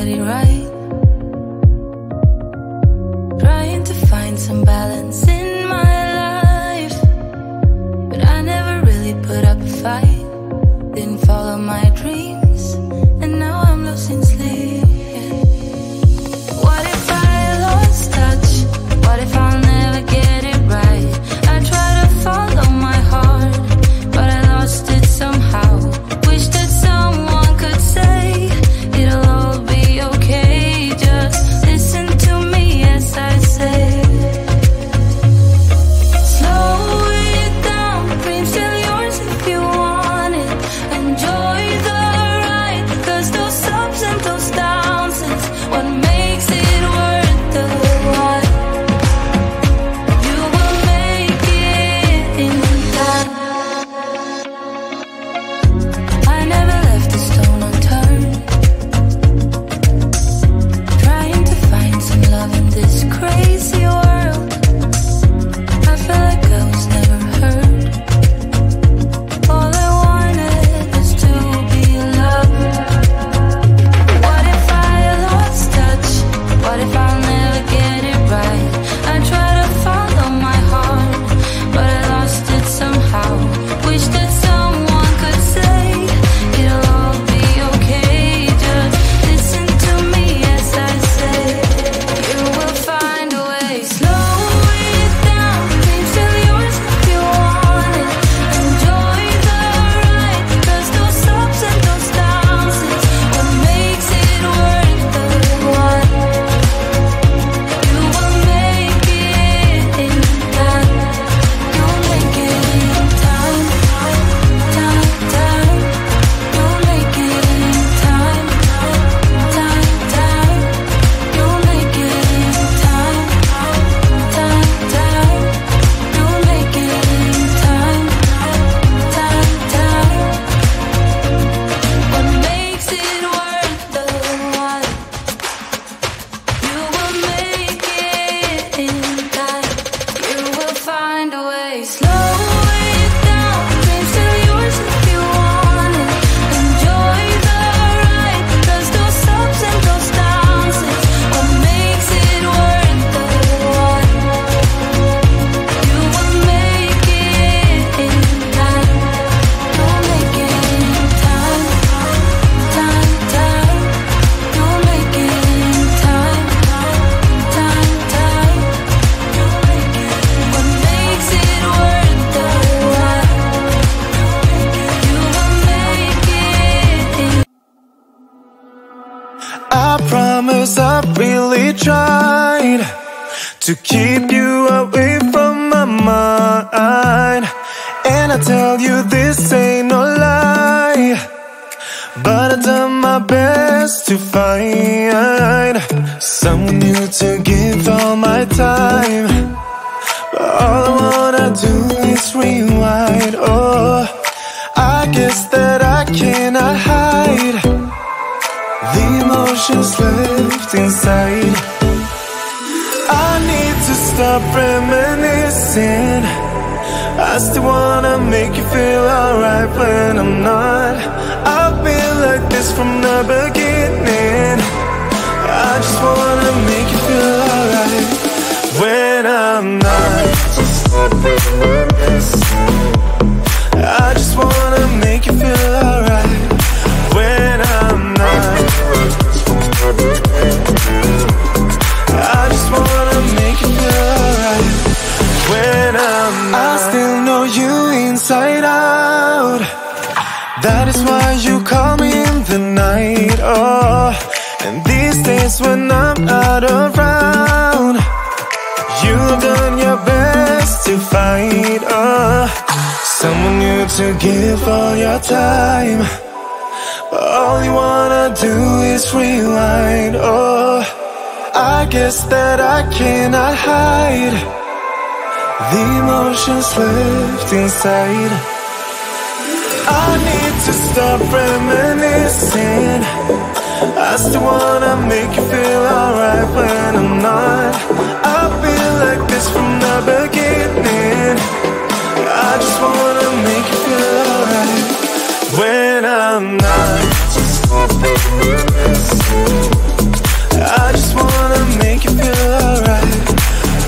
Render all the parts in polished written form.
get it right. Trying to find some balance in my life, but I never really put up a fight. Didn't follow my dreams, and now I'm losing sleep. What if I lost touch? What if I'll never get it right? I try to follow my heart, but I lost it somehow. Wish that someone could say it'll all be okay. Just listen to me as I say. Slow it down, dreams still yours if you want it. Enjoy the ride, 'cause those ups and those downs is what makes it worth the while. You will make it in time. I never left a stone unturned, trying to find some love in this crazy world. I feel like I was never heard. All I wanted was to be loved. What if I lost touch? What if I'll never get it right? I try to follow my heart, but I lost it somehow. Wish that someone could say it'll all be okay. Just listen to me as I say. You will find a way. Slow it down, dreams still yours if you want it. Enjoy the ride, 'cause those ups and those downs is what makes it worth the while. You will make it in time. You'll make it in time. Time, time. You'll make it in time. Time, time. You'll make it in time. Time, time. You'll make it in time. Time, time. What makes it worth the while. You will make it in time. You will find a way. Slow it down, dreams still yours if you want it. Enjoy the ride, 'cause those ups and those downs is what makes it worth the while. You will make it in time. You'll make it in time. Time, time. You'll make it in time. Time, time. You'll make it. What makes it worth the while. You will make it in. I promise I've really tried to keep you away from my mind. And I tell you this ain't no lie, but I've done my best to find someone new to give all my time. But all I wanna do is rewind. Oh, I guess that I cannot hide the emotions left inside. I need to stop reminiscing. I still wanna make you feel alright when I'm not. I've been like this from the beginning. I just wanna make you feel alright when I'm not. Just stop reminiscing. I just wanna make you feel alright when I'm not. I just wanna make you feel alright when I'm not. I still know you inside out. That is why you call me in the night. Oh, and these days when I'm not around, you've done your best to find someone new to give all your time. But all you wanna do is rewind. Oh, I guess that I cannot hide the emotions left inside. I need to stop reminiscing. I still wanna make you feel alright when I'm not. I've been like this from the beginning. I just wanna make you feel alright when I'm not. Just stop reminiscing. make you feel alright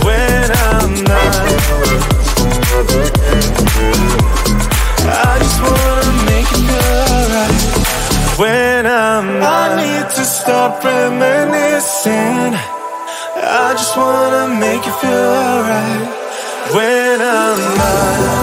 when I'm not. I just wanna make you feel alright when I'm not. I need to stop reminiscing. I just wanna make you feel alright when I'm not.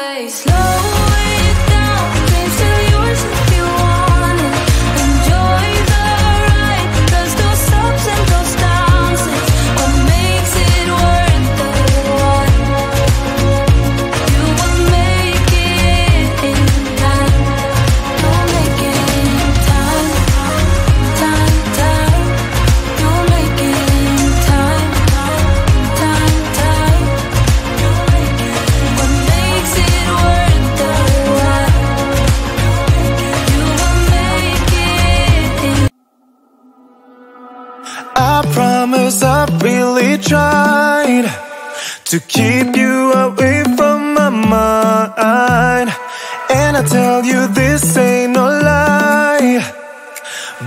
way. Slow it down, dreams still yours if you want it. Enjoy the ride, cause those ups and those downs is what makes it worth the while. You will make it in time. You'll make it in time. Time, time. You'll make it in time. Time, time. You'll make it. What makes it worth the while. You will make it in. I promise I've really tried to keep you away from my mind. And I tell you this ain't no lie,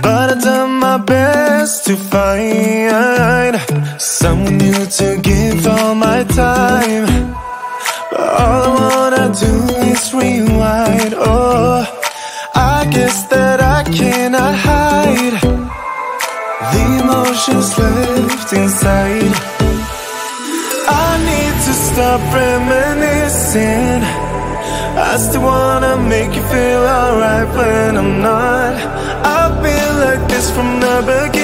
but I've done my best to find someone new to give all my time. But all I wanna do is rewind. Oh, I guess that I cannot hide the emotions left inside. I need to stop reminiscing. I still wanna make you feel alright when I'm not. I've been like this from the beginning.